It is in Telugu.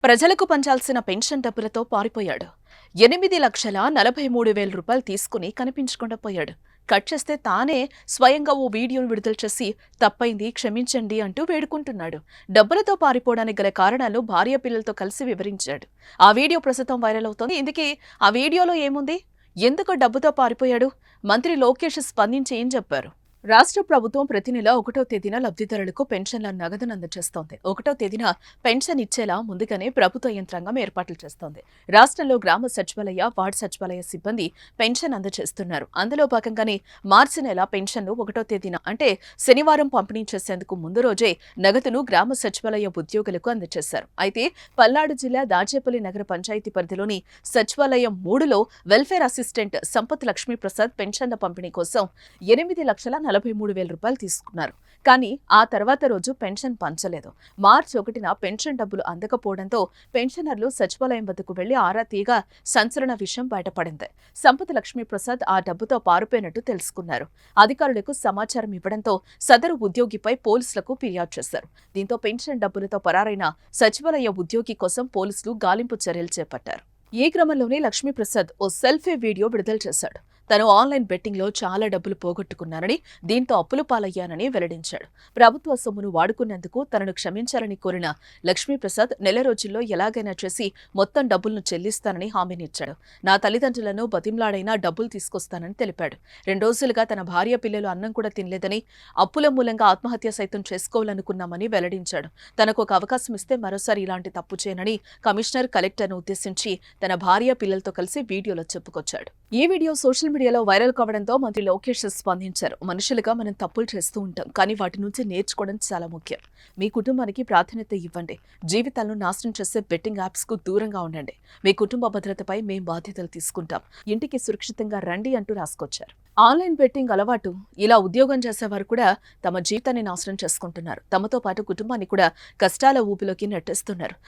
ప్రజలకు పంచాల్సిన పెన్షన్ డబ్బులతో పారిపోయాడు. 8,43,000 రూపాయలు తీసుకుని కనిపించకుండా పోయాడు. కట్ చేస్తే తానే స్వయంగా ఓ వీడియోను విడుదల చేసి తప్పైంది క్షమించండి అంటూ వేడుకుంటున్నాడు. డబ్బులతో పారిపోవడానికి గల కారణాలు భార్య పిల్లలతో కలిసి వివరించాడు. ఆ వీడియో ప్రస్తుతం వైరల్ అవుతోంది. ఇందుకే ఆ వీడియోలో ఏముంది? ఎందుకు డబ్బుతో పారిపోయాడు? మంత్రి లోకేష్ స్పందించి ఏం చెప్పారు? రాష్ట్ర ప్రభుత్వం ప్రతి నెల 1వ తేదీన లబ్ధిదారులకు పెన్షన్ల నగదును అందజేస్తోంది. 1వ తేదీన పెన్షన్ ఇచ్చేలా ముందుగానే ప్రభుత్వ యంత్రాంగం ఏర్పాట్లు చేస్తోంది. రాష్ట్రంలో గ్రామ సచివాలయ, వార్డు సచివాలయ సిబ్బంది పెన్షన్ అందజేస్తున్నారు. అందులో భాగంగానే మార్చి నెల పెన్షన్ను 1వ తేదీన అంటే శనివారం పంపిణీ చేసేందుకు ముందు రోజే నగదును గ్రామ సచివాలయ ఉద్యోగులకు అందజేశారు. అయితే పల్నాడు జిల్లా దాచేపల్లి నగర పంచాయతీ పరిధిలోని సచివాలయం 3లో వెల్ఫేర్ అసిస్టెంట్ సంపత్ లక్ష్మీప్రసాద్ పెన్షన్ల పంపిణీ కోసం 8,43,000 రూపాయలు తీసుకున్నారు. కానీ ఆ తర్వాత రోజు పెన్షన్ పంచలేదు. మార్చి 1న పెన్షన్ డబ్బులు అందకపోవడంతో పెన్షనర్లు సచివాలయం వద్దకు వెళ్లి ఆరా తీగా సంచలన విషయం బయటపడింది. సంపత్ లక్ష్మీప్రసాద్ ఆ డబ్బుతో పారిపోయినట్టు తెలుసుకున్నారు. అధికారులకు సమాచారం ఇవ్వడంతో సదరు ఉద్యోగిపై పోలీసులకు ఫిర్యాదు చేశారు. దీంతో పెన్షన్ డబ్బులతో పరారైన సచివాలయ ఉద్యోగి కోసం పోలీసులు గాలింపు చర్యలు చేపట్టారు. ఈ క్రమంలోనే లక్ష్మీప్రసాద్ ఓ సెల్ఫీ వీడియో విడుదల చేశాడు. తను ఆన్లైన్ బెట్టింగ్లో చాలా డబ్బులు పోగొట్టుకున్నానని, దీంతో అప్పులు పాలయ్యానని వెల్లడించాడు. ప్రభుత్వ సొమ్మును వాడుకున్నందుకు తనను క్షమించాలని కోరిన లక్ష్మీప్రసాద్ నెల రోజుల్లో ఎలాగైనా చేసి మొత్తం డబ్బులను చెల్లిస్తానని హామీనిచ్చాడు. నా తల్లిదండ్రులను బతిమ్లాడైనా డబ్బులు తీసుకొస్తానని తెలిపాడు. 2 రోజులుగా తన భార్య పిల్లలు అన్నం కూడా తినలేదని, అప్పుల మూలంగా ఆత్మహత్య సైతం చేసుకోవాలనుకున్నామని వెల్లడించాడు. తనకు ఒక అవకాశం ఇస్తే మరోసారి ఇలాంటి తప్పు చేయనని కమిషనర్, కలెక్టర్ను ఉద్దేశించి తన భార్య పిల్లలతో కలిసి వీడియోలో చెప్పుకొచ్చాడు. ఈ వీడియో సోషల్ మీడియాలో వైరల్ కావడంతో మంత్రి లోకేష్ స్పందించారు. మనుషులుగా మనం తప్పులు చేస్తూ ఉంటాం, కానీ వాటి నుంచి నేర్చుకోవడం చాలా ముఖ్యం. మీ కుటుంబానికి ప్రాధాన్యత ఇవ్వండి. జీవితాలను నాశనం చేసే బెట్టింగ్ యాప్స్ కు దూరంగా ఉండండి. మీ కుటుంబ భద్రతపై మేం బాధ్యతలు తీసుకుంటాం. ఇంటికి సురక్షితంగా రండి అంటూ రాసుకొచ్చారు. ఆన్లైన్ బెట్టింగ్ అలవాటు ఇలా ఉద్యోగం చేసేవారు కూడా తమ జీవితాన్ని నాశనం చేసుకుంటున్నారు. తమతో పాటు కుటుంబాన్ని కూడా కష్టాల ఊపిలోకి నెట్టేస్తున్నారు.